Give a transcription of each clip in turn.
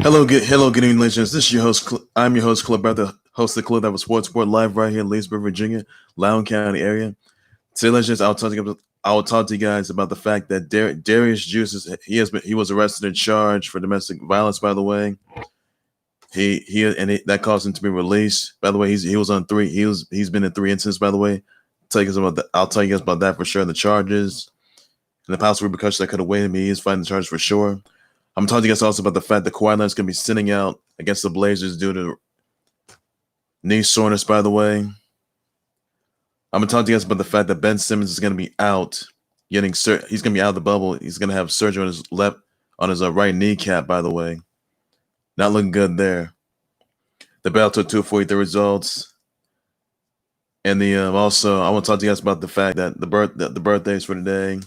Hello, good evening, legends. This is your host. I'm your host, Club Brother, host of the Club that was Sports Sport live right here in Leesburg, Virginia, Loudoun County area. Today, legends, I'll talk to you guys about the fact that Derrius Guice he was arrested and charged for domestic violence. By the way, that caused him to be released. By the way, he was on three. He's been in three incidents. By the way, I'll tell you guys about that for sure. The charges and the possible repercussions that could await him. He is fighting the charges for sure. I'm talking to you guys also about the fact that Kawhi Leonard is going to be sitting out against the Blazers due to knee soreness, by the way. I'm going to talk to you guys about the fact that Ben Simmons is going to be out. He's going to be out of the bubble. He's going to have surgery on his right kneecap, by the way. Not looking good there. The Bellator 243 results. And also, I want to talk to you guys about the fact that the birthdays for today.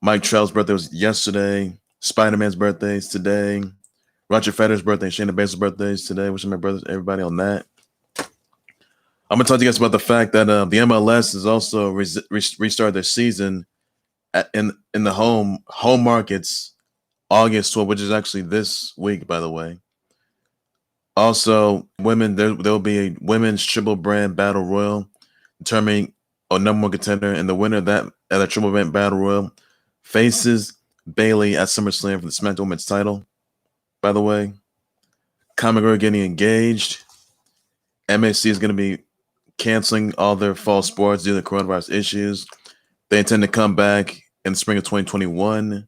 Mike Trout's birthday was yesterday. Spider-Man's birthday is today. Roger Federer's birthday, Shayna Baszler's birthday is today. Wishing my brothers, everybody on that. I'm going to talk to you guys about the fact that the MLS has also restarted their season in the home markets August 12th, which is actually this week, by the way. Also, there'll be a women's triple brand battle royal determining a number one contender, and the winner of that triple brand battle royal faces Bayley at Summerslam for the Smackdown Women's title. By the way, Comic Girl getting engaged. MSC is going to be canceling all their fall sports due to coronavirus issues. They intend to come back in the spring of 2021.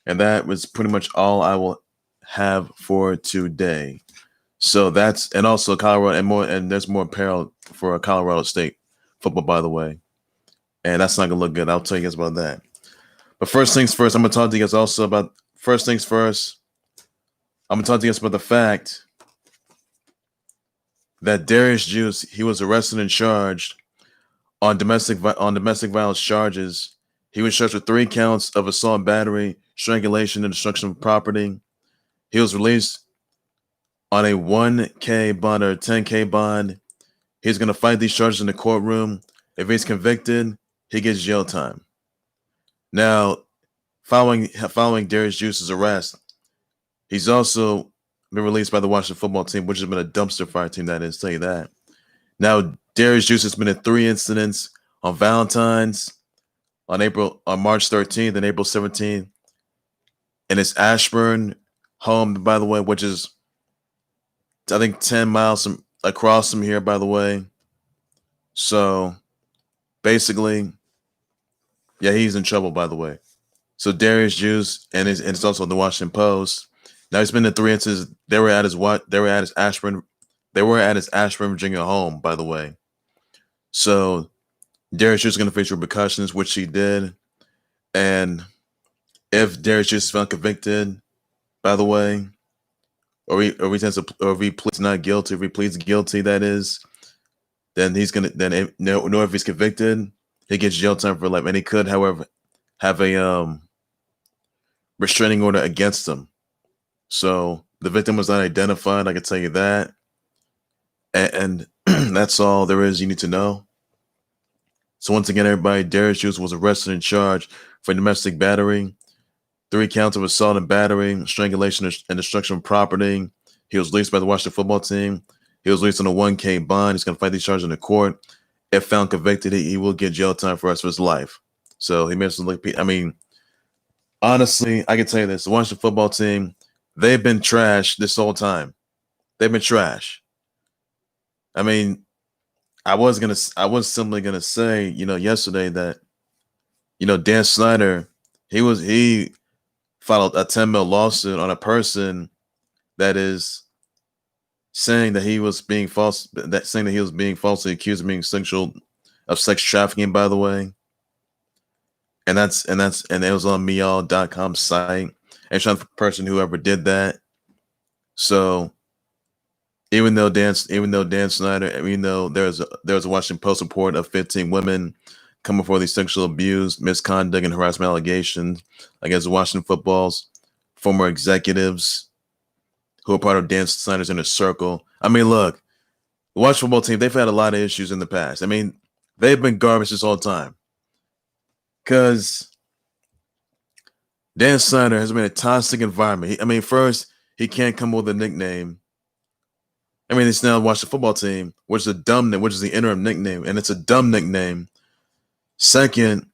And that was pretty much all I will have for today. So and also Colorado and there's more apparel for Colorado State football, by the way. And that's not going to look good. I'll tell you guys about that. But first things first, I'm going to talk to you guys also about I'm going to talk to you guys about the fact that Derrius Guice, he was arrested and charged on domestic violence charges. He was charged with 3 counts of assault and battery, strangulation, and destruction of property. He was released on a $1K bond or a $10K bond. He's going to fight these charges in the courtroom. If he's convicted, he gets jail time. Now, following Derrius Guice's arrest, he's also been released by the Washington football team, which has been a dumpster fire team, that is, tell you that. Now, Derrius Guice has been in 3 incidents on Valentine's, on March 13th and April 17th, in his Ashburn home, by the way, which is, I think, 10 miles across from here, by the way. So, basically, yeah, he's in trouble, by the way. So Derrius Guice, and it's also the Washington Post. Now he's been in 3 instances. They were at his Ashburn, Virginia home, by the way. So Derrius Guice is going to face repercussions, which he did. And if Derrius Guice is found convicted, by the way, or he pleads not guilty, if he pleads guilty, that is, then if he's convicted, he gets jail time for life, and he could, however, have a restraining order against him. So the victim was not identified. I can tell you that, and that's all there is you need to know. So once again, everybody, Derrius Guice was arrested and charged for domestic battery, 3 counts of assault and battery, strangulation and destruction of property. He was released by the Washington football team. He was released on a $1K bond. He's going to fight these charges in the court. If found convicted, he will get jail time for the rest of his life. So he makes it look. I mean, honestly, I can tell you this: the Washington football team, they've been trash this whole time. They've been trash. I mean, I was simply gonna say, yesterday that, Dan Snyder, he filed a $10 million lawsuit on a person that is saying that he was being falsely accused of being sex trafficking, by the way. And it was on meall.com site. And trying for the person whoever did that. So even though Dan Snyder, there was a Washington Post report of 15 women coming for these sexual abuse, misconduct, and harassment allegations against Washington football's former executives who are part of Dan Snyder's inner circle. I mean, look, the Washington football team, they've had a lot of issues in the past. I mean, they've been garbage this whole time. Because Dan Snyder has been a toxic environment. First, he can't come up with a nickname. I mean, it's now watch the football team, which is a dumb name, which is the interim nickname, and it's a dumb nickname. Second,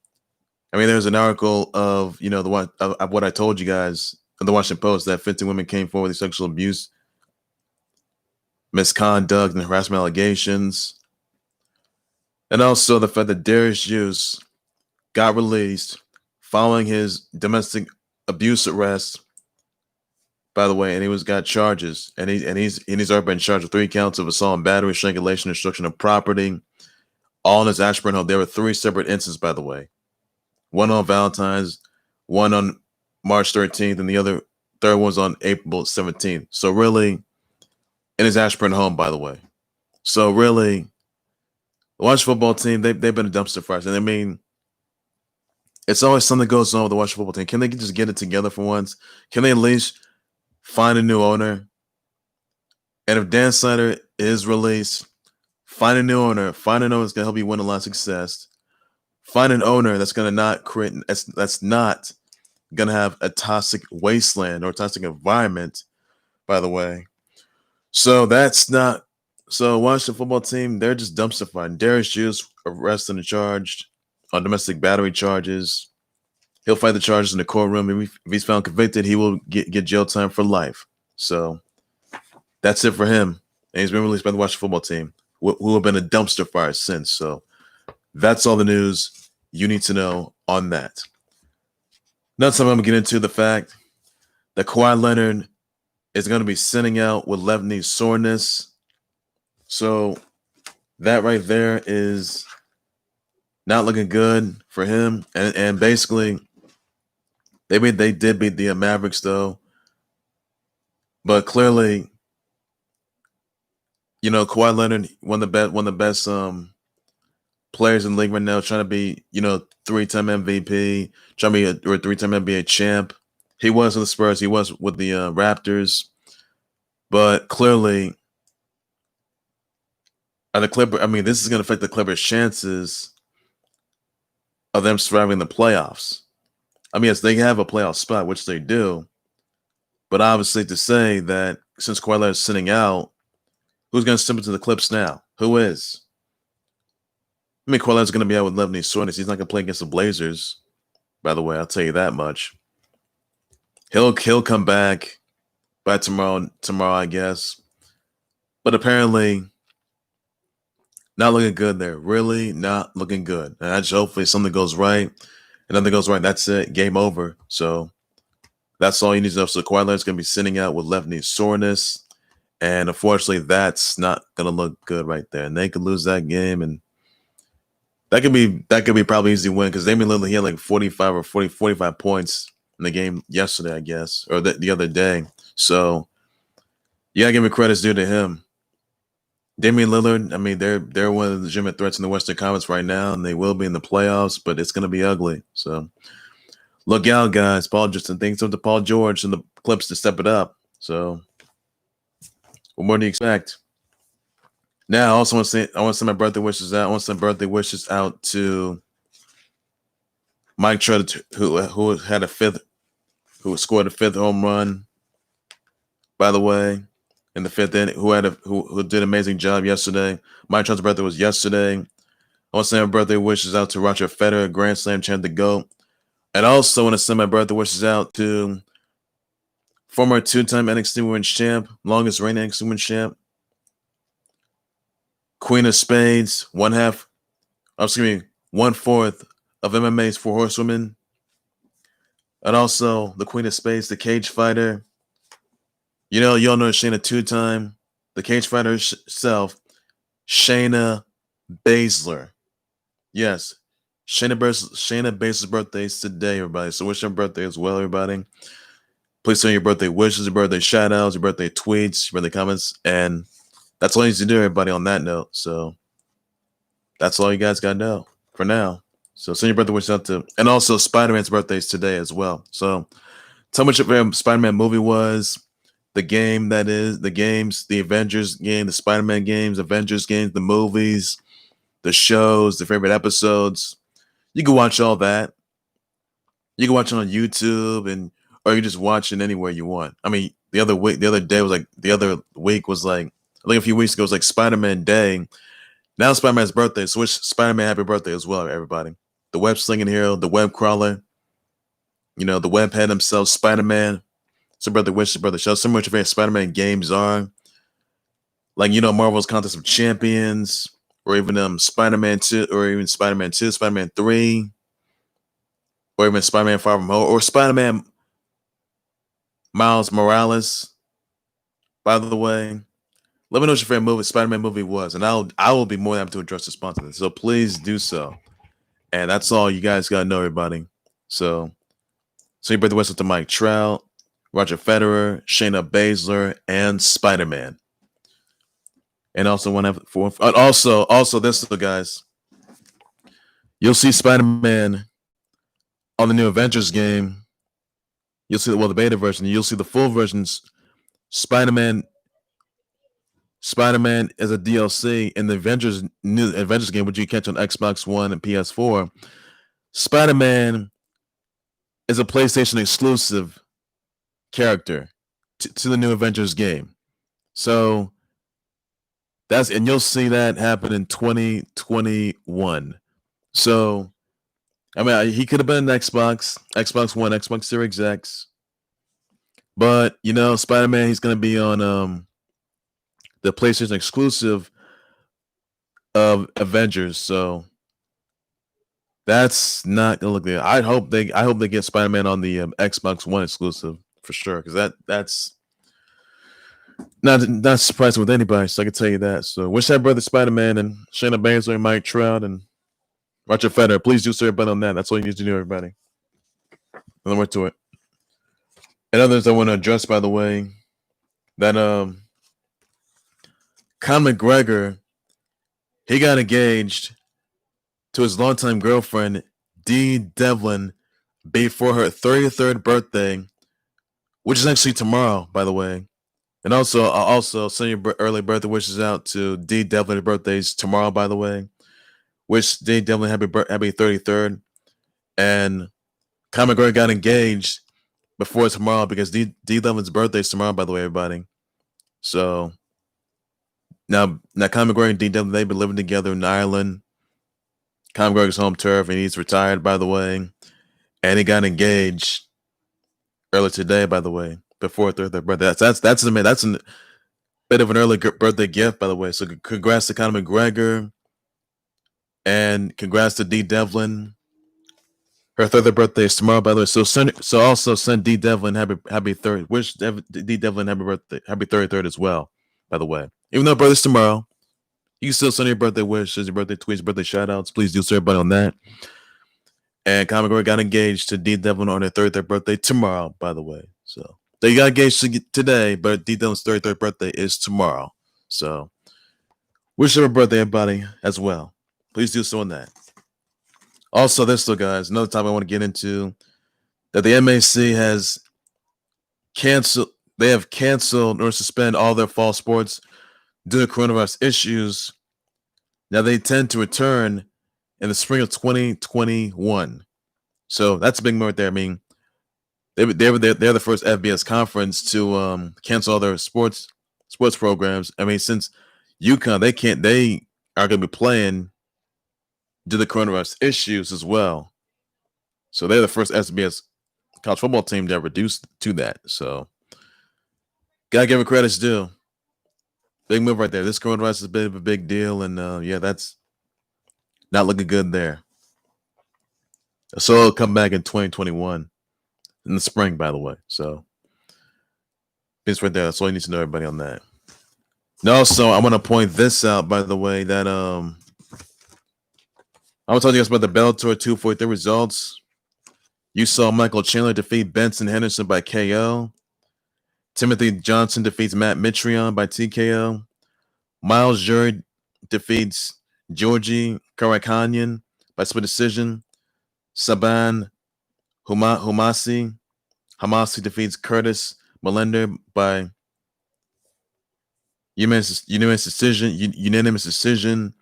I mean, there's an article of what I told you guys in the Washington Post that 15 women came forward with sexual abuse, misconduct, and harassment allegations, and also the fact that Derrius Guice got released following his domestic abuse arrest. By the way, and he got charges, and he's already been charged with 3 counts of assault and battery, strangulation, destruction of property, all in his Ashburn home. There were 3 separate incidents, by the way. One on Valentine's, one on March 13th, and the third one's on April 17th. So really, in his Ashburn home, by the way. So really, the Washington football team, they've been a dumpster fire. And I mean, it's always something goes on with the Washington football team. Can they just get it together for once? Can they at least find a new owner? And if Dan Snyder is released, find a new owner. Find an owner that's going to help you win a lot of success. Find an owner that's going to not create, that's not going to have a toxic wasteland or a toxic environment, by the way. So Washington football team, they're just dumpster fire. Derrius Guice arrested and charged on domestic battery charges. He'll fight the charges in the courtroom. If he's found convicted, he will get jail time for life. So that's it for him. And he's been released by the Washington football team, who have been a dumpster fire since. So that's all the news you need to know on that. Next time I'm going to get into the fact that Kawhi Leonard is going to be sitting out with left knee soreness. So that right there is not looking good for him. And basically, they did beat the Mavericks, though. But clearly, Kawhi Leonard, one of the best players in the league right now, trying to be, 3-time MVP, trying to be a 3-time NBA champ. He was with the Spurs. He was with the Raptors. But clearly, this is going to affect the Clippers' chances of them surviving the playoffs. I mean, yes, they have a playoff spot, which they do. But obviously, to say that since Kawhi Leonard is sitting out, who's going to step into the Clips now? Who is? I mean, Kawhi Leonard's going to be out with left knee soreness. He's not going to play against the Blazers, by the way. I'll tell you that much. He'll come back by tomorrow, I guess. But apparently, not looking good there. Really not looking good. And hopefully something goes right. And nothing goes right. That's it. Game over. So that's all you need to know. So Kawhi Leonard's going to be sitting out with left knee soreness. And unfortunately, that's not going to look good right there. And they could lose that game. And that could be probably easy win because Damian Lillard, he had like 45 points in the game yesterday, I guess, or the other day. So you got to give me credit due to him. Damian Lillard, I mean, they're one of the legitimate threats in the Western Conference right now, and they will be in the playoffs, but it's going to be ugly. So look out, guys. Paul George, thanks to Paul George and the Clips to step it up. So what more do you expect? Now, I also want to send my birthday wishes out. I want to send birthday wishes out to Mike Trout, who scored a 5th home run, by the way, in the 5th inning, who did an amazing job yesterday. Mike Trout's birthday was yesterday. I want to send my birthday wishes out to Roger Federer, Grand Slam champ, the GOAT. And I also want to send my birthday wishes out to former 2-time NXT Women's Champ, longest reigning NXT Women's Champ, Queen of Spades, 1/4 of MMA's 4 Horsewomen. And also the Queen of Spades, the cage fighter. You all know Shayna 2-time. The cage fighter herself, Shayna Baszler. Yes, Shayna Baszler's birthday is today, everybody. So wish her birthday as well, everybody. Please send your birthday wishes, your birthday shout-outs, your birthday tweets, your birthday comments. And that's all you need to do, everybody, on that note. So that's all you guys got to know for now. So send your birthday wishes out to... And also, Spider-Man's birthday is today as well. So tell me what your favorite Spider-Man movie was. The game, that is. The games, the Avengers game, the Spider-Man games, Avengers games, the movies, the shows, the favorite episodes. You can watch all that. You can watch it on YouTube, or you can just watch it anywhere you want. I mean, the other week. The other day was like the other week was like I think a few weeks ago was like Spider-Man Day. Now Spider-Man's birthday, so wish Spider-Man happy birthday as well, everybody. The web slinging hero, the web crawler, the web head himself, Spider-Man. So brother wish, brother show. Some of your favorite Spider-Man games are like Marvel's Contest of Champions, or even Spider-Man 2, or even Spider-Man 2, Spider-Man 3, or even Spider-Man Far From Home, or Spider-Man Miles Morales. By the way, let me know what your favorite movie, Spider-Man movie was, and I will be more than happy to address the sponsor. So please do so. And that's all you guys gotta know, everybody. So your birthday wishes to Mike Trout, Roger Federer, Shayna Baszler, and Spider-Man. And also also this guys. You'll see Spider-Man on the new Avengers game. You'll see the beta version. You'll see the full versions. Spider-Man as a DLC in the new Avengers game, which you catch on Xbox One and PS4. Spider-Man is a PlayStation exclusive character to the new Avengers game. So and you'll see that happen in 2021. So I mean, he could have been an Xbox One, Xbox Series X, but Spider-Man, he's gonna be on the PlayStation exclusive of Avengers. So that's not gonna look good. I hope they get Spider-Man on the Xbox One exclusive for sure, because that's not surprising with anybody. So I can tell you that. So wish that brother Spider-Man and Shayna Baszler and Mike Trout and Roger Federer. Please do so everybody on that. That's all you need to do, everybody. And then we're to it. And others I want to address, by the way, that Conor McGregor, he got engaged to his longtime girlfriend, Dee Devlin, before her 33rd birthday, which is actually tomorrow, by the way. And also send your early birthday wishes out to Dee Devlin. Her birthday's tomorrow, by the way. Wish Dee Devlin happy 33rd. And Conor McGregor got engaged before tomorrow because Dee Devlin's birthday is tomorrow, by the way, everybody. So now Conor McGregor and Dee Devlin, they've been living together in Ireland. Conor McGregor's home turf, and he's retired, by the way. And he got engaged earlier today, by the way, before their birthday. That's a bit of an early birthday gift, by the way. So congrats to Conor McGregor, and congrats to Dee Devlin. Her 30th birthday is tomorrow, by the way. So also send Dee Devlin happy third. Wish Dee Devlin happy birthday, happy 33rd as well, by the way. Even though birthday's tomorrow, you can still send your birthday wishes, your birthday tweets, birthday shout outs. Please do so, everybody, on that. And Conor McGregor got engaged to Dee Devlin on her 33rd birthday tomorrow, by the way. So they got engaged today, but Dee Devlin's 33rd birthday is tomorrow. So wish her a birthday, everybody, as well. Please do so on that. Also, guys, another topic I want to get into, that the MAC has canceled. They have canceled or suspend all their fall sports due to coronavirus issues. Now they tend to return in the spring of 2021. So that's a big move right there. I mean, they're the first FBS conference to cancel all their sports programs. I mean, since UConn, they are going to be playing due to the coronavirus issues as well. So they're the first FBS college football team that reduced to that. So gotta give it credit's due. Big move right there. This coronavirus is a bit of a big deal, and that's not looking good there. So it'll come back in 2021 in the spring, by the way. So it's right there. That's all you need to know, everybody, on that. Now, also, I want to point this out, by the way, that I was telling you guys about the Bellator 243 results. You saw Michael Chandler defeat Benson Henderson by KO. Timothy Johnson defeats Matt Mitrion by TKO. Miles Jury defeats Georgi Karakanyan by split decision. Saban Hamasi defeats Curtis Melender by unanimous decision.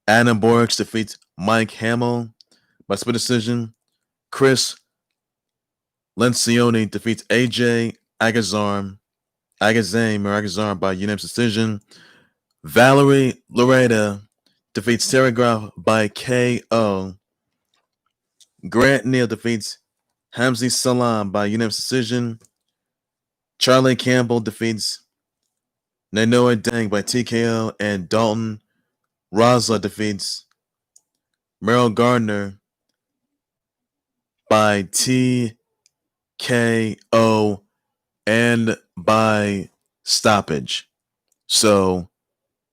Adam Borix defeats Mike Hamill by split decision. Chris Lencioni defeats AJ Agazarm Agazar by unanimous decision. Valerie Loretta defeats Sarah Graf by KO. Grant Neal defeats Hamzi Salam by unanimous decision. Charlie Campbell defeats Nainoa Deng by TKO. And Dalton Rosla defeats Merrill Gardner by TKO and by stoppage. So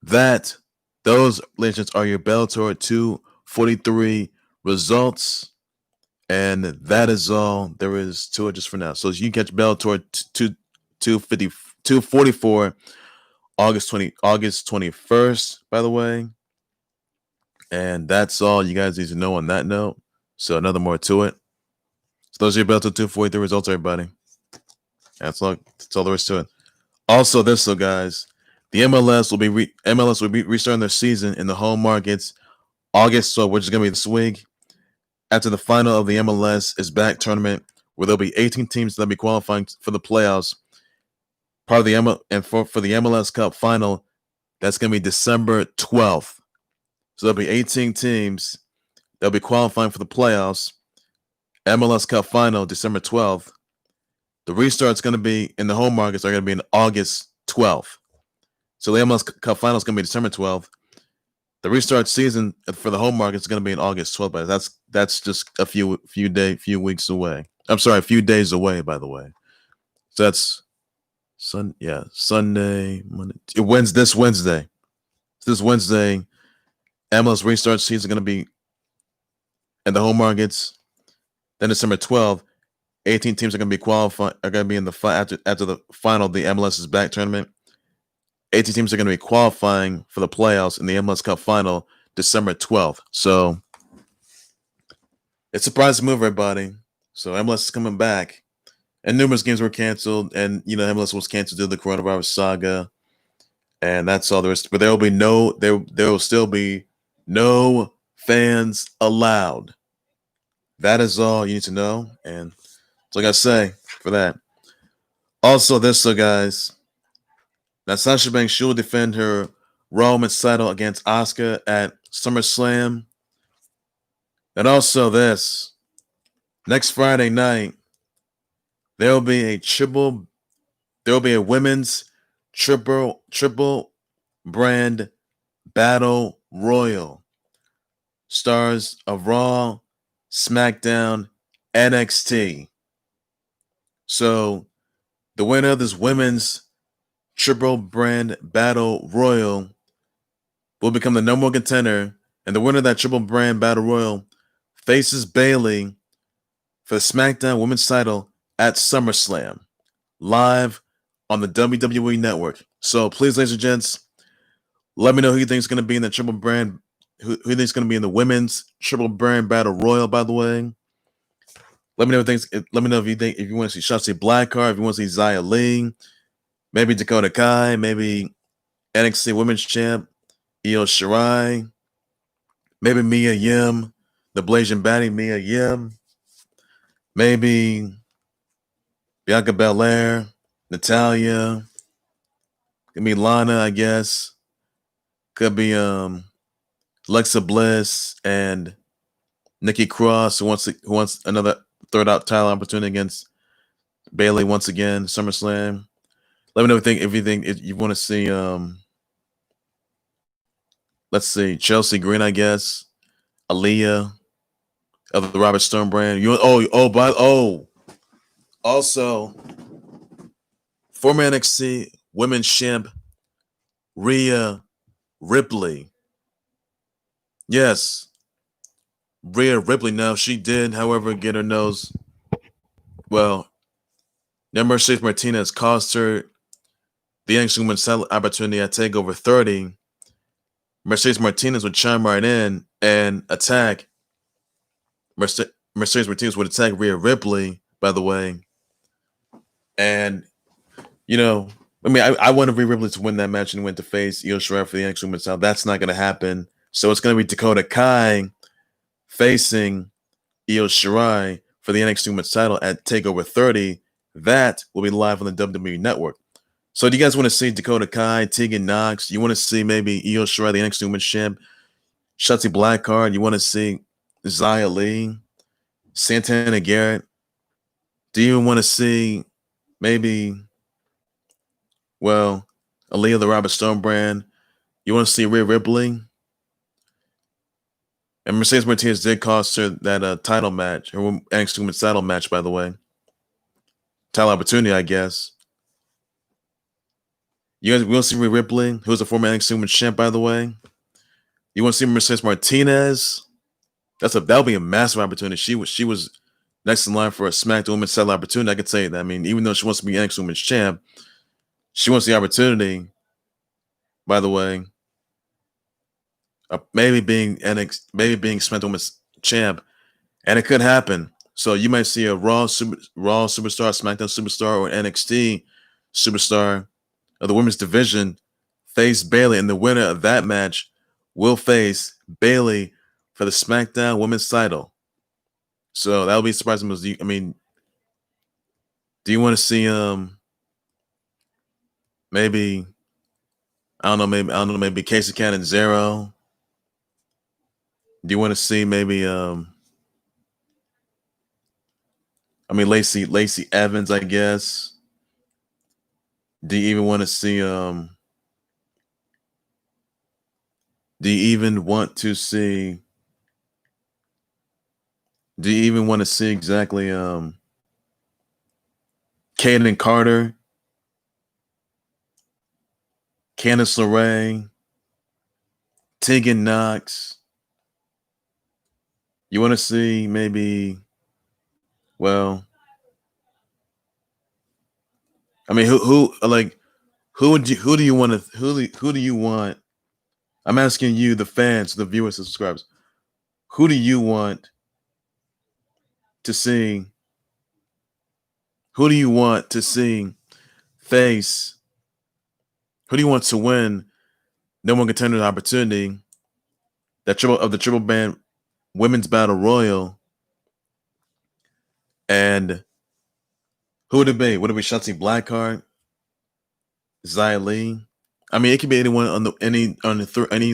those, legends, are your Bellator 243 results. And that is all there is to it just for now. So you can catch Bellator 244 August 21st, by the way. And that's all you guys need to know on that note. So nothing more to it. So those are your Bellator 243 results, everybody. That's all there is to it. Also, guys, the MLS will be restarting their season in the home markets August 12th, which is going to be this week. After the final of the MLS is back tournament, where there'll be 18 teams that'll be qualifying for the playoffs. Part of the for the MLS Cup final, that's going to be December 12th. So there'll be 18 teams that'll be qualifying for the playoffs. MLS Cup final, December 12th. The restart's going to be in the home markets are going to be in August 12th. So the MLS Cup final is going to be December 12th. The restart season for the home market is going to be in August 12th, but that's just a few weeks away. I'm sorry, a few days away, by the way. So that's Sunday, Monday, this Wednesday. This Wednesday, MLS restart season is going to be in the home markets. Then December 12th, 18 teams are going to be qualifying. Are going to be in the after the final of the MLS is back tournament. 18 teams are going to be qualifying for the playoffs in the MLS Cup final December 12th. So it's a surprise move, everybody. So MLS is coming back. And numerous games were canceled. And, MLS was canceled due to the coronavirus saga. And that's all there is. But there will still be no fans allowed. That is all you need to know. And that's all I got to say for that. Also, guys. Now, Sasha Banks, she will defend her Raw Women's title against Asuka at SummerSlam. And also next Friday night, there will be a women's triple brand battle royal. Stars of Raw, Smackdown, NXT. So the winner of this women's triple brand battle royal will become the number one contender, and the winner of that triple brand battle royal faces Bayley for the SmackDown Women's title at SummerSlam, live on the WWE Network. So please, ladies and gents, let me know who you think is going to be in the triple brand, who you think is going to be in the women's triple brand battle royal. By the way, let me know if you want to see Shotzi Blackheart, if you want to see Xia Li. Maybe Dakota Kai, maybe NXT Women's Champ, Io Shirai, maybe Mia Yim, the Blazing Baddie Mia Yim, maybe Bianca Belair, Natalya, could be Lana, I guess, could be Alexa Bliss and Nikki Cross, who wants another third out title opportunity against Bayley once again, SummerSlam. Let me know if you want to see let's see, Chelsea Green, I guess, Aaliyah of the Robert Stone brand. Also former NXT Women's Champ Rhea Ripley. Yes, Rhea Ripley. Now she did, however, get her nose. Well, now Mercedes Martinez cost her the NXT Women's title opportunity at TakeOver 30. Mercedes Martinez would chime right in and attack. Mercedes Martinez would attack Rhea Ripley, by the way. And, I wanted Rhea Ripley to win that match and win to face Io Shirai for the NXT Women's title. That's not going to happen. So it's going to be Dakota Kai facing Io Shirai for the NXT Women's title at TakeOver 30. That will be live on the WWE Network. So do you guys want to see Dakota Kai, Tegan Knox? You want to see maybe Io Shirai, the NXT Women's Champ, Shotzi Blackheart? You want to see Xia Li, Santana Garrett? Do you want to see maybe, well, Aaliyah, the Robert Stone brand? You want to see Rhea Ripley? And Mercedes Martinez did cost her that title match, her NXT Women's title match, by the way. Title opportunity, I guess. You guys want to see Rhea Ripley, who's a former NXT Women's champ, by the way? You want to see Mercedes Martinez? That'll be a massive opportunity. She was next in line for a Smackdown Women's title opportunity. I could say that. I mean, even though she wants to be NXT Women's champ, she wants the opportunity. By the way, maybe being Smackdown Women's champ, and it could happen. So you might see a Raw superstar, SmackDown superstar, or NXT superstar of the women's division face Bayley, and the winner of that match will face Bayley for the SmackDown Women's title. So that'll be surprising. I mean, do you want to see maybe maybe Casey Catanzaro? Do you want to see maybe Lacey Evans, I guess? Do you even want to see do you even want to see exactly Kaden Carter, Candice LeRae, Tegan Knox? You want to see maybe, well, I mean, who do you want? I'm asking you, the fans, the viewers, the subscribers. Who do you want to see? Who do you want to see face? Who do you want to win No One Contender opportunity? The triple band women's battle royal. And who would it be? Would it be Shotzi Blackheart, Xia Li? I mean, it could be anyone on any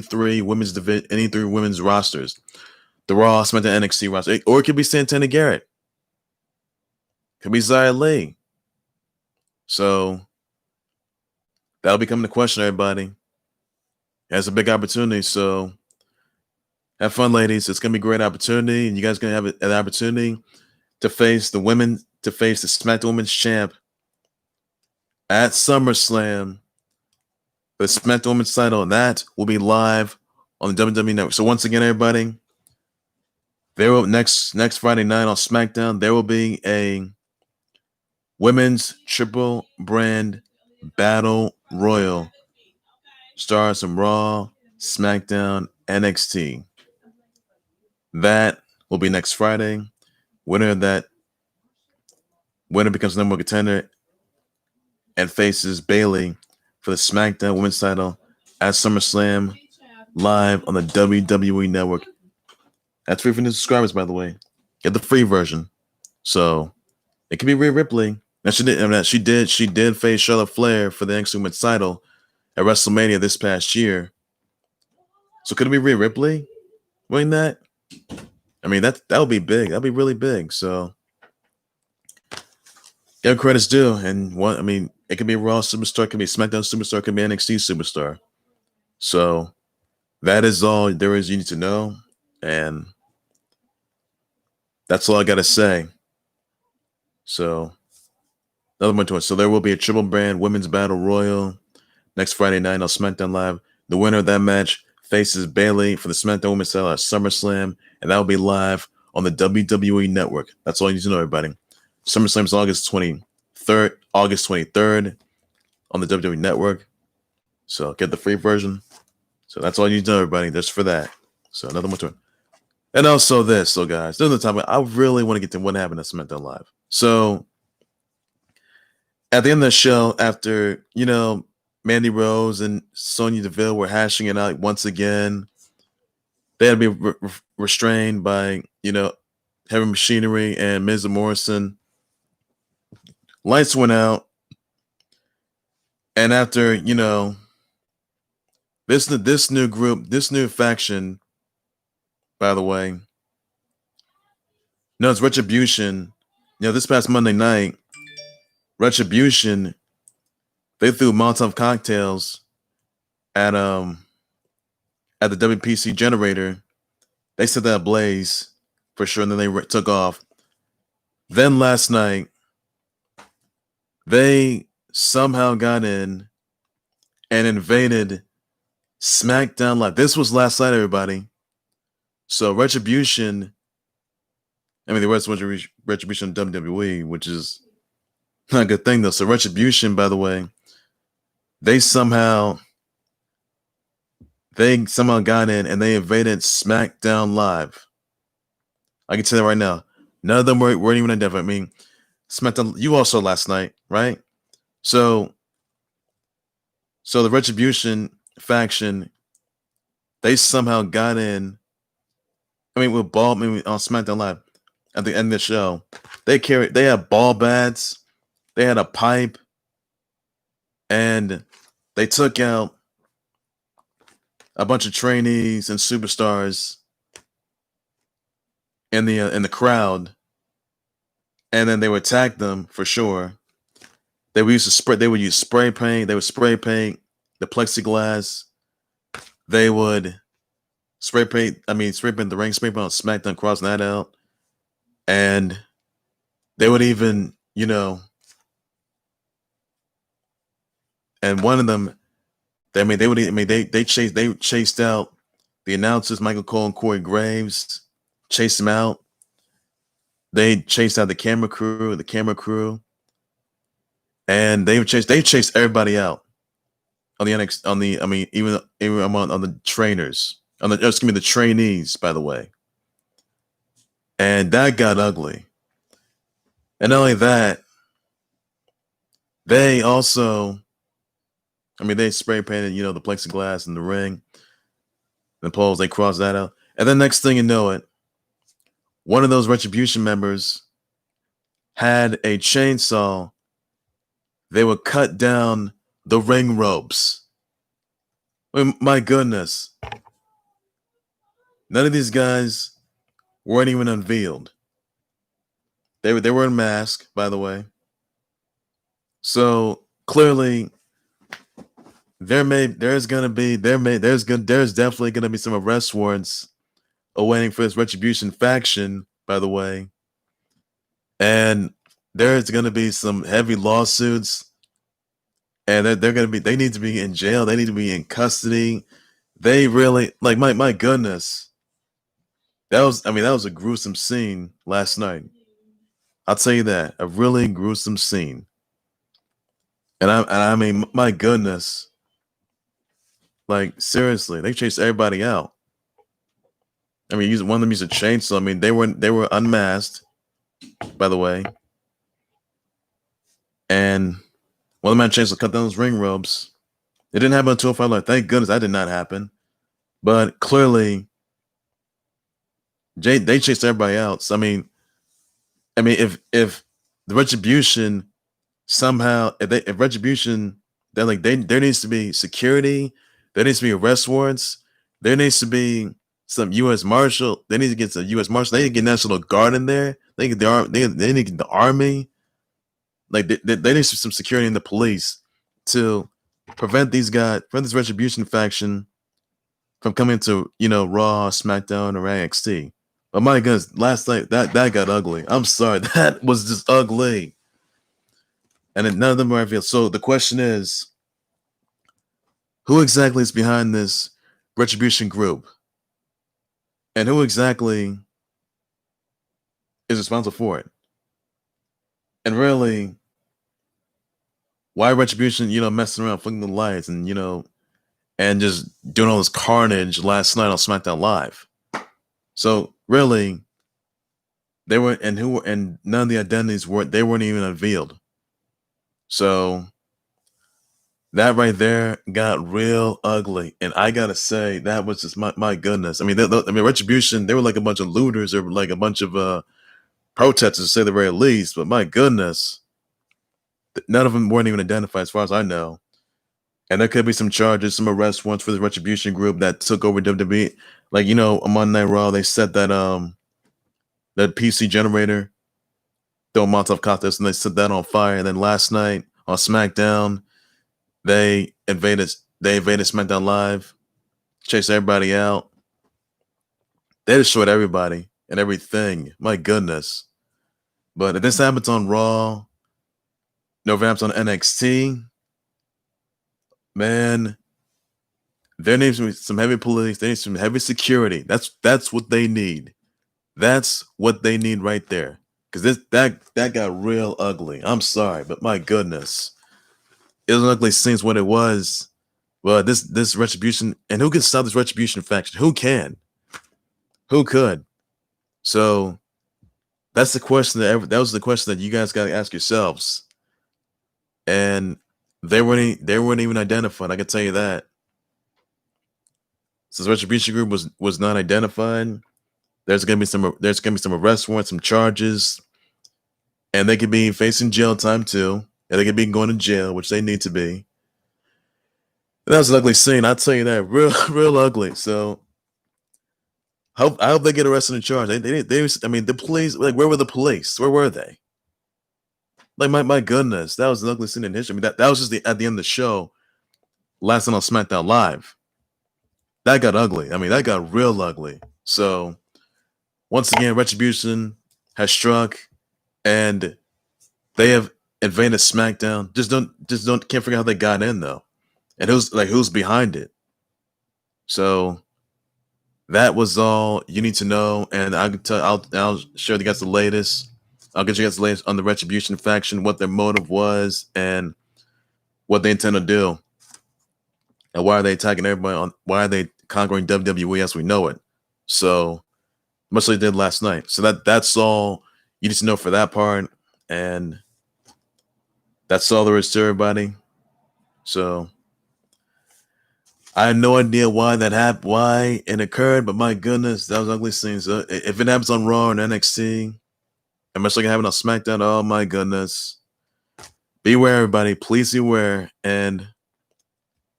three women's rosters, the Raw, SmackDown, NXT roster, or it could be Santana Garrett. It could be Xia Li. So that'll become the question, everybody. It's a big opportunity, so have fun, ladies. It's gonna be a great opportunity, and you guys are gonna have an opportunity to face the SmackDown Women's Champ at SummerSlam. The SmackDown Women's title, and that will be live on the WWE Network. So once again, everybody, there will next Friday night on SmackDown, there will be a women's triple brand battle royal. Stars from Raw, SmackDown, NXT. That will be next Friday. Winner becomes number one contender and faces Bayley for the SmackDown Women's title at SummerSlam, live on the WWE Network. That's free for new subscribers, by the way. Get the free version. So it could be Rhea Ripley. And she did face Charlotte Flair for the NXT Women's title at WrestleMania this past year. So could it be Rhea Ripley winning that? I mean, that would be big. That'd be really big. So give credit's due. And it could be a Raw superstar, it could be a SmackDown superstar, it could be an NXT superstar. So that is all there is you need to know. And that's all I got to say. So another one to it. So there will be a triple brand women's battle royal next Friday night on SmackDown Live. The winner of that match faces Bayley for the SmackDown Women's title at SummerSlam, and that will be live on the WWE Network. That's all you need to know, everybody. SummerSlam is August 23rd on the WWE Network. So get the free version. So that's all you need to know, everybody. Just for that. So another one to it. And also this, so guys, this is the topic I really want to get to what happened at SmackDown Live. So at the end of the show, after, Mandy Rose and Sonya Deville were hashing it out once again, they had to be restrained by, Heavy Machinery and Miz and Morrison. Lights went out. And after, this new group, this new faction, by the way, no, it's Retribution. This past Monday night, Retribution, they threw Molotov cocktails at the WPC generator. They set that ablaze for sure, and then they took off. Then last night, they somehow got in and invaded Smackdown Live. This was last night, everybody. So Retribution, the rest was Retribution WWE, which is not a good thing though. So Retribution, by the way, they somehow got in and they invaded Smackdown Live. I can tell you right now, none of them weren't even identified. Smackdown, you also last night, right? So the Retribution faction, they somehow got in. With on SmackDown Live at the end of the show, they had ball bats, they had a pipe, and they took out a bunch of trainees and superstars in the crowd, and then they would attack them for sure. They would use spray paint. They would spray paint the plexiglass. They would spray paint the ring, spray paint on SmackDown, crossing that out, and they would even, and one of them, they chased out the announcers, Michael Cole and Corey Graves, chased them out. They chased out the camera crew, and they chased everybody out on the trainers, the trainees, by the way. And that got ugly. And not only that, they also, they spray painted, the plexiglass in the ring, the poles, they crossed that out. And then next thing you know it, one of those Retribution members had a chainsaw. They would cut down the ring ropes. My goodness. None of these guys weren't even unveiled. They were in masks, by the way. So clearly, there's definitely gonna be some arrest warrants awaiting for this Retribution faction, by the way. And there's gonna be some heavy lawsuits, and they need to be in jail. They need to be in custody. They really, my goodness. That was a gruesome scene last night. I'll tell you that, a really gruesome scene. And my goodness, seriously, they chased everybody out. One of them used a chainsaw. They were unmasked, by the way, and one of them had a chainsaw cut down those ring ropes. It didn't happen until 205. Thank goodness that did not happen. But clearly, they chased everybody out. So, if the Retribution somehow, if Retribution, there needs to be security, there needs to be arrest warrants, there needs to be some U.S. Marshal. They need to get some U.S. Marshal. They need to get National Guard in there. They need to get the Army. They need some security in the police to prevent this Retribution faction from coming to Raw, SmackDown, or NXT. But my goodness, last night that got ugly. I'm sorry, that was just ugly. And none of them were revealed. So the question is, who exactly is behind this Retribution group? And who exactly is responsible for it? And really, why Retribution, messing around, flicking the lights and, and just doing all this carnage last night on SmackDown Live? So really, they were, and none of the identities weren't even unveiled. So that right there got real ugly. And I gotta say, that was just my goodness. Retribution, they were like a bunch of looters or like a bunch of protesters, to say the very least. But my goodness, none of them weren't even identified as far as I know. And there could be some charges, some arrest warrants for the Retribution group that took over WWE. Like, you know, on Monday Night Raw, they set that PC generator, throw a Molotov cocktails, and they set that on fire. And then last night on SmackDown, they invaded SmackDown Live, chased everybody out. They destroyed everybody and everything. My goodness. But if this happens on Raw, no, if it happens on NXT, man, there needs to be some heavy police. They need some heavy security. That's what they need. That's what they need right there. Because that got real ugly. I'm sorry, but my goodness, it was an ugly scene. What it was. Well, this Retribution, and who can stop this Retribution faction? Who can? Who could? So that's the question that was the question that you guys got to ask yourselves. And they weren't even identified. I can tell you that. Since Retribution group was not identified, there's gonna be some arrest warrants, some charges, and they could be facing jail time too. And they could be going to jail, which they need to be. And that was an ugly scene. I'll tell you that, real ugly. So I hope they get arrested and charged. I mean, the police, like, where were the police? Where were they? Like, my goodness, that was an ugly scene in history. I mean, that was just at the end of the show, last night on SmackDown Live. That got ugly. I mean, that got real ugly. So once again, Retribution has struck, and they have invaded SmackDown. Can't figure out how they got in though, and who's behind it. So that was all you need to know, and I'll share you guys the latest. I'll get you guys the latest on the Retribution faction, what their motive was, and what they intend to do, and why are they attacking everybody why are they conquering WWE as we know it. So much like they did last night. So that's all you need to know for that part, and that's all there is to everybody. So I have no idea why that happened, why it occurred, but my goodness, that was ugly scene. So if it happens on Raw and NXT, and much like it happened on SmackDown, oh my goodness. Beware, everybody. Please beware. And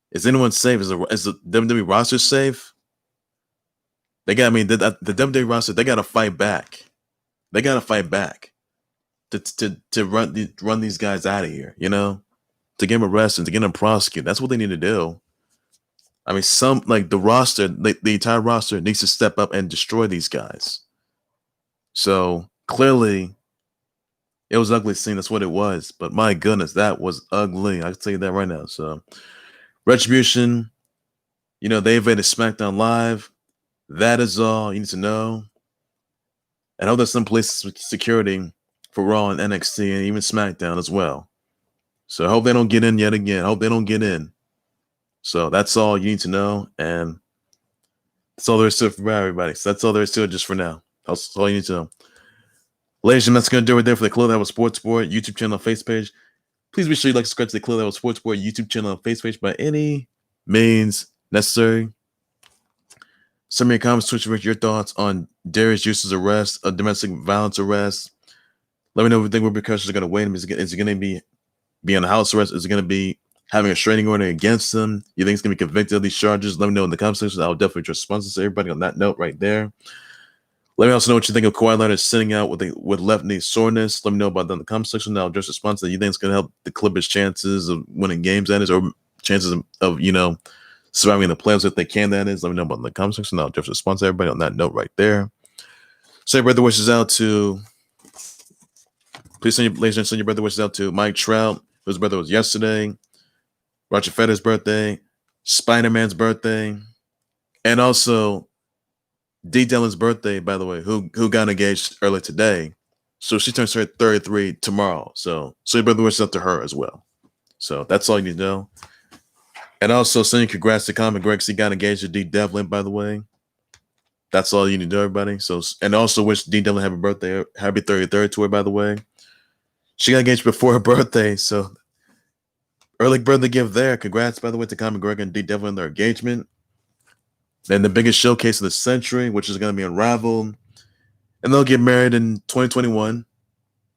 is anyone safe? Is the WWE roster safe? The WWE roster, they got to fight back. They got to fight back to run these guys out of here, you know, to get them arrested, to get them prosecuted. That's what they need to do. I mean, the roster, the entire roster needs to step up and destroy these guys. So clearly, it was ugly scene. That's what it was. But my goodness, that was ugly. I can tell you that right now. So Retribution, you know, they invaded SmackDown Live. That is all you need to know. And I hope there's some police security for Raw and NXT and even SmackDown as well. So I hope they don't get in yet again. I hope they don't get in. So that's all you need to know. And that's all there is to it for everybody. So that's all there is to it just for now. That's all you need to know. Ladies and gentlemen, that's going to do it there for the Clear Level Sports Board YouTube channel and face page. Please be sure you like to subscribe to the Clear Level Sports Board YouTube channel and face page by any means necessary. Send me your comments, Twitter, with your thoughts on Derrius Guice's arrest, a domestic violence arrest. Let me know if you think repercussions are going to wait him. Is it going to be on a house arrest? Is it going to be having a restraining order against him? You think he's going to be convicted of these charges? Let me know in the comment section. I'll definitely trust responses to everybody on that note right there. Let me also know what you think of Kawhi Leonard sitting out with left knee soreness. Let me know about that in the comment section. I'll just respond to that. You think it's going to help the Clippers' chances of winning games, that is, or chances of you know, surviving the playoffs if they can, that is. Let me know about in the comment section. I'll just respond to everybody on that note right there. Send your birthday wishes out to, please send your birthday wishes out to Mike Trout, whose birthday was yesterday, Roger Federer's birthday, Spider-Man's birthday, and also D. Dylan's birthday, by the way, who got engaged earlier today. So she turns her 33 tomorrow. So your birthday wishes out to her as well. So that's all you need to know. And also send your congrats to Common Greg. He got engaged to D. Devlin, by the way. That's all you need to know, everybody. So, and also wish D. Devlin happy birthday, happy 33rd to her, by the way. She got engaged before her birthday, so early birthday gift there. Congrats, by the way, to Common Greg and D. Devlin on their engagement. Then the biggest showcase of the century, which is going to be Unraveled. And they'll get married in 2021.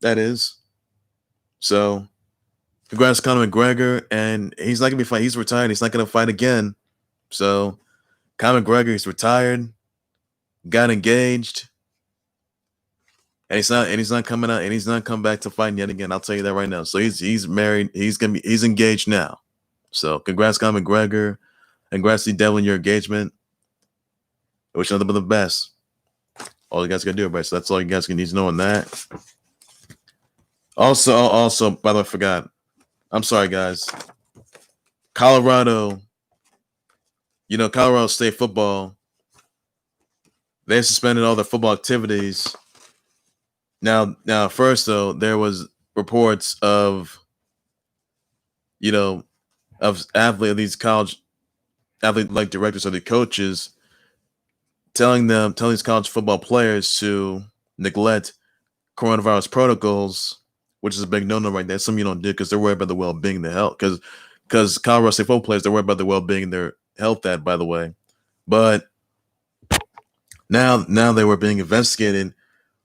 That is. So Congrats, Conor McGregor, and he's not gonna be fighting. He's retired. He's not gonna fight again. So, Conor McGregor, he's retired, got engaged, and he's not coming out, and he's not come back to fighting yet again. I'll tell you that right now. So he's married. He's engaged now. So, congrats, Conor McGregor. Congrats to Devil in your engagement. I wish nothing but the best. All you guys gotta do, everybody. So that's all you guys need to know on that. Also, by the way, I forgot. I'm sorry, guys. Colorado, Colorado State football, they suspended all their football activities. Now, first though, there was reports of, these college athlete like directors or the coaches telling these college football players to neglect coronavirus protocols, which is a big no-no right there. Some of you don't do because they're worried about the well-being, the health. Because Colorado State football players, they're worried about their well-being and their health. That, by the way, but now they were being investigated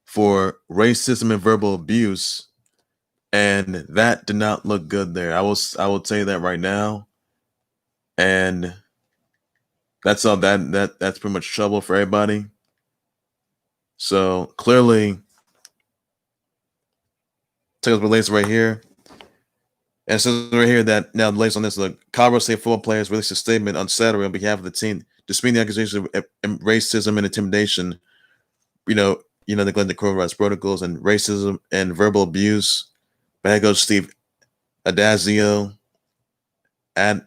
for racism and verbal abuse, and that did not look good there. I will tell you that right now, and that's all that's pretty much trouble for everybody. So clearly, take us relates right here. And it says right here that now the latest on this, the Colorado State football players released a statement on Saturday on behalf of the team, disputing the accusations of racism and intimidation, neglecting the coronavirus protocols and racism and verbal abuse by head coach Steve Adazio, and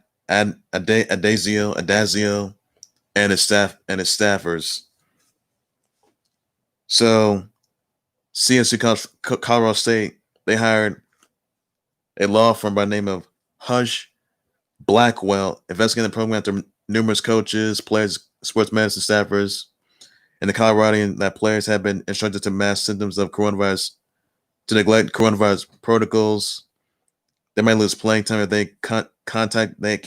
his staffers. So, CSU Colorado State, they hired a law firm by the name of Hush Blackwell, investigating the program after numerous coaches, players, sports medicine staffers, and the Coloradans that players have been instructed to mask symptoms of coronavirus, to neglect coronavirus protocols. They might lose playing time if they came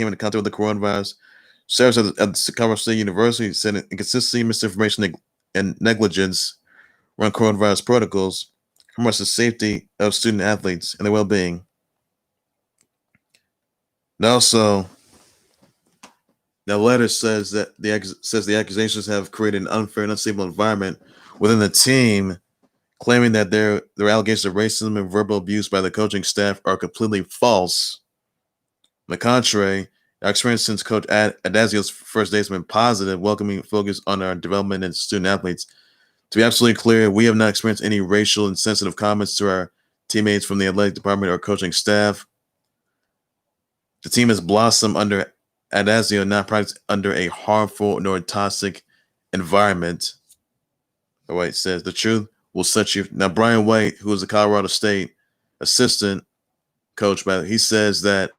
into contact with the coronavirus. Servers at the Colorado State University said inconsistency, misinformation, and negligence around coronavirus protocols harm the safety of student athletes and their well-being. And also, the letter says that the accusations have created an unfair and unstable environment within the team, claiming that their allegations of racism and verbal abuse by the coaching staff are completely false. On the contrary, our experience since Coach Adazio's first day has been positive, welcoming focus on our development and student athletes. To be absolutely clear, we have not experienced any racial insensitive comments to our teammates from the athletic department or coaching staff. The team has blossomed under Adazio, not practiced under a harmful nor toxic environment. The White says the truth will set you. Now, Brian White, who is a Colorado State assistant coach, he says that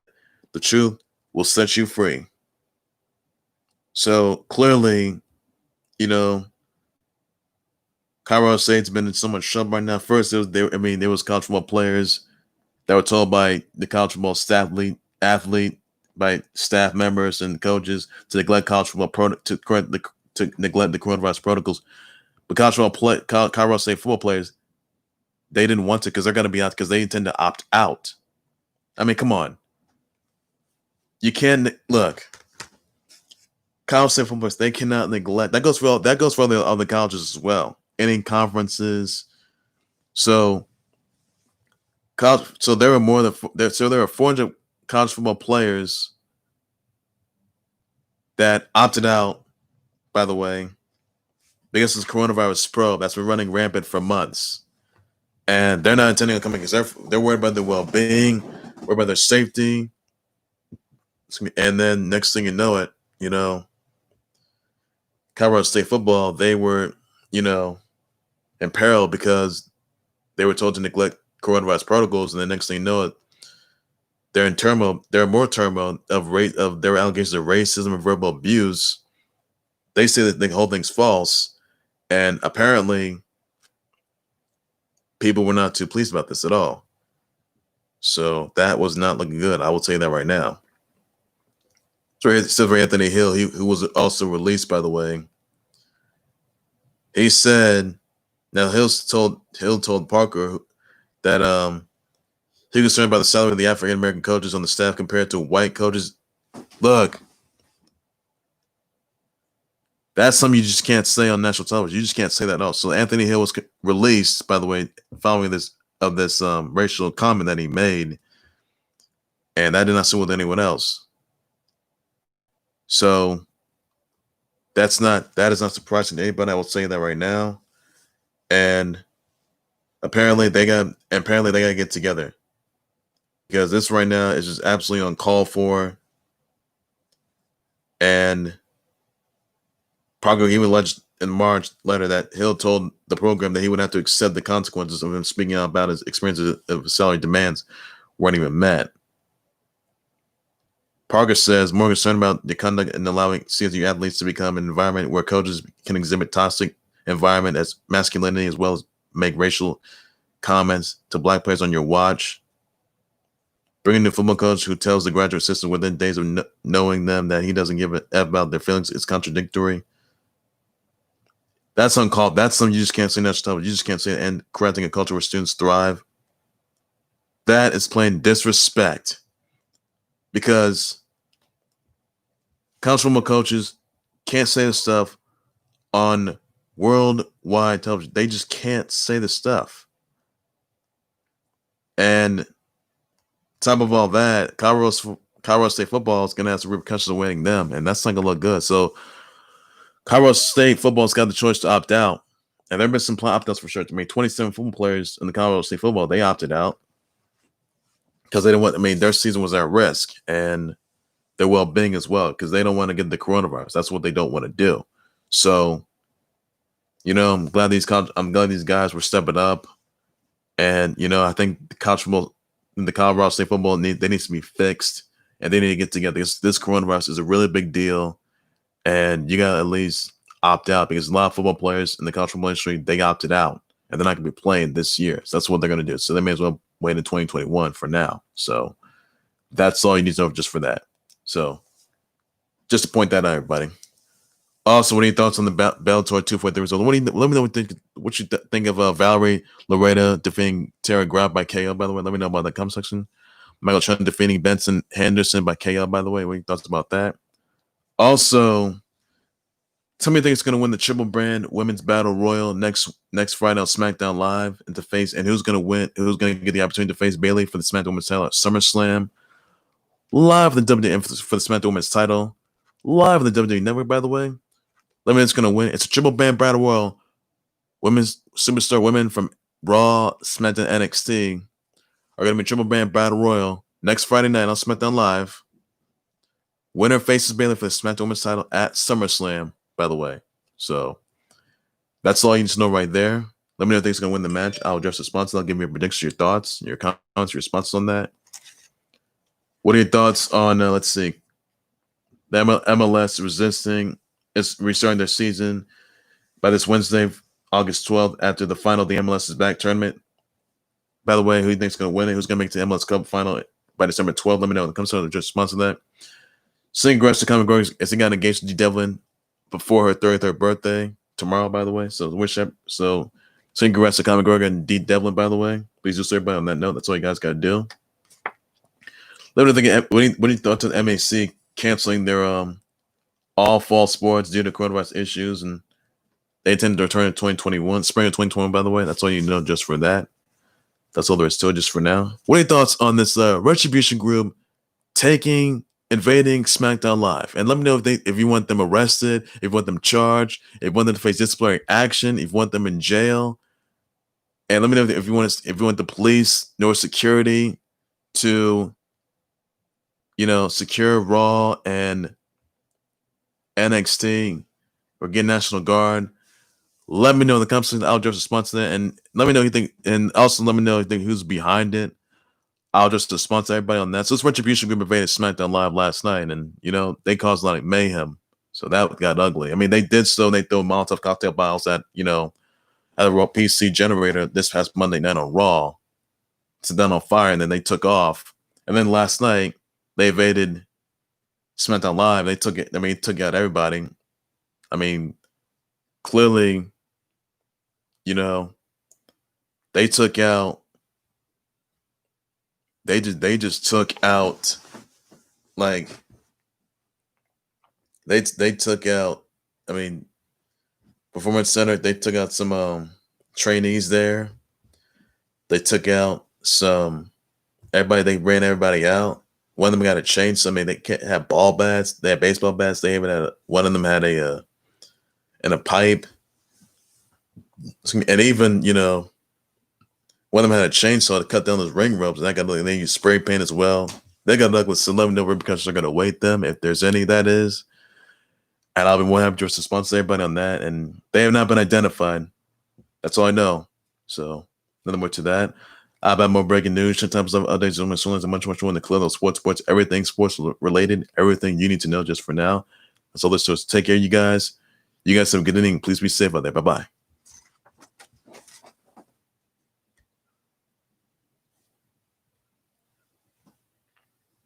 the truth will set you free. So clearly, Colorado State's been in so much trouble right now. First, there was college football players that were told by the college football athlete by staff members and coaches to neglect college football to neglect the coronavirus protocols. But Colorado State football players, they didn't want to because they're going to be out because they intend to opt out. I mean, come on. You can't look. College State football players, they cannot neglect. That goes for all the other colleges as well. Any conferences. So there were 400 college football players that opted out, by the way, because this coronavirus probe that's been running rampant for months. And they're not intending on coming because they're worried about their well-being, worried about their safety. And then next thing you know it, Colorado State football, they were, in peril because they were told to neglect coronavirus protocols. And the next thing you know it, they're in turmoil. There are more turmoil of their allegations of racism and verbal abuse. They say that the whole thing's false. And apparently, people were not too pleased about this at all. So that was not looking good. I will tell you that right now. So Anthony Hill, who was also released, by the way, he said, now Hill told Parker that He's concerned about the salary of the African American coaches on the staff compared to white coaches. Look, that's something you just can't say on national television. You just can't say that at all. So Anthony Hill was released, by the way, following this racial comment that he made, and that did not sit with anyone else. So that is not surprising to anybody. I will say that right now. And apparently they got to get together, because this right now is just absolutely uncalled for. And Parker even alleged in March letter that Hill told the program that he would have to accept the consequences of him speaking out about his experiences of salary demands weren't even met. Parker says more concerned about the conduct and allowing CSU athletes to become an environment where coaches can exhibit toxic environment as masculinity, as well as make racial comments to black players on your watch. Bringing the football coach who tells the graduate assistant within days of knowing them that he doesn't give a F about their feelings is contradictory. That's uncalled. That's something you just can't say national television. You just can't say it. And correcting a culture where students thrive. That is plain disrespect, because college football coaches can't say this stuff on worldwide television. They just can't say this stuff. And top of all that, Colorado State football is going to have some repercussions of winning them, and that's not going to look good. So Colorado State football's got the choice to opt out, and there have been some opt-outs for sure. I mean, 27 football players in the Colorado State football, they opted out because they didn't want. I mean, their season was at risk, and their well-being as well, because they don't want to get the coronavirus. That's what they don't want to do. So, I'm glad these guys were stepping up, and I think the Colorado State football needs to be fixed, and they need to get together. This coronavirus is a really big deal, and you got to at least opt out, because a lot of football players in the college football industry, they opted out, and they're not going to be playing this year. So that's what they're going to do. So they may as well wait in 2021 for now. So that's all you need to know just for that. So just to point that out, everybody. Also, what are your thoughts on the Bellator 243 result? Let me know what you think of Valerie Loretta defeating Tara Graf by KO, by the way. Let me know about that comment section. Michael Trent defeating Benson Henderson by KO, by the way. What are your thoughts about that? Also, tell me you think it's going to win the Triple Brand Women's Battle Royal next Friday on Smackdown Live, and who's going to win? Who's going to get the opportunity to face Bayley for the Smackdown Women's title at SummerSlam? Live on the WWE for the Smackdown Women's title. Live on the WWE Network, by the way. Let me know it's going to win. It's a Triple Brand Battle Royal. Women's superstar women from Raw, SmackDown, NXT are going to be Triple Brand Battle Royal next Friday night on SmackDown Live. Winner faces Bayley for the SmackDown Women's title at SummerSlam, by the way. So that's all you need to know right there. Let me know if it's going to win the match. I'll address the sponsors. I'll give you your predictions, your thoughts, your comments, your responses on that. What are your thoughts on, let's see, the MLS is restarting their season by this Wednesday, August 12th, after the final of the MLS is Back tournament. By the way, who do you think is going to win it? Who's going to make the MLS Cup final by December 12th? Let me know when it comes to just sponsor that. Congrats to Conor McGregor as he got engaged to Dee Devlin before her 33rd birthday tomorrow, by the way. So congrats to Conor McGregor and Dee Devlin, by the way. Please do so, everybody, on that note. That's all you guys got to do. Let me know what do you thought to the MAC canceling their all fall sports due to coronavirus issues, and they intend to return in 2021, spring of 2021, by the way. That's all you know just for that. That's all there is to it just for now. What are your thoughts on this Retribution group invading SmackDown Live? And let me know if you want them arrested, if you want them charged, if you want them to face disciplinary action, if you want them in jail. And let me know if you want the police nor security to secure Raw and NXT or get National Guard. Let me know in the comments. I'll address the sponsor that, and let me know what you think. And also let me know who's behind it. I'll just sponsor everybody on that. So this Retribution group invaded SmackDown Live last night, and they caused a lot of mayhem. So that got ugly. I mean, they did so. They threw Molotov cocktail bottles at a Raw PC generator this past Monday night on Raw. Set down on fire, and then they took off. And then last night they invaded SmackDown Live. They took it. I mean, took out everybody. I mean, clearly, they took out they just took out like they took out. I mean, Performance Center. They took out some trainees there. They took out some everybody. They ran everybody out. One of them got a chainsaw. I mean, they can't have ball bats. They had baseball bats. They even had one of them had a pipe. And even one of them had a chainsaw to cut down those ring ropes, and they use spray paint as well. They got luck with celebrity no repercussions are going to await them if there's any. That is, and I'll be more happy to response to everybody on that. And they have not been identified. That's all I know. So nothing more to that. I've had more breaking news, types of updates on my songs, and much more in the club of sports, everything sports related, everything you need to know just for now. That's all this is. Take care, you guys. You guys have a good evening. Please be safe out there. Bye bye.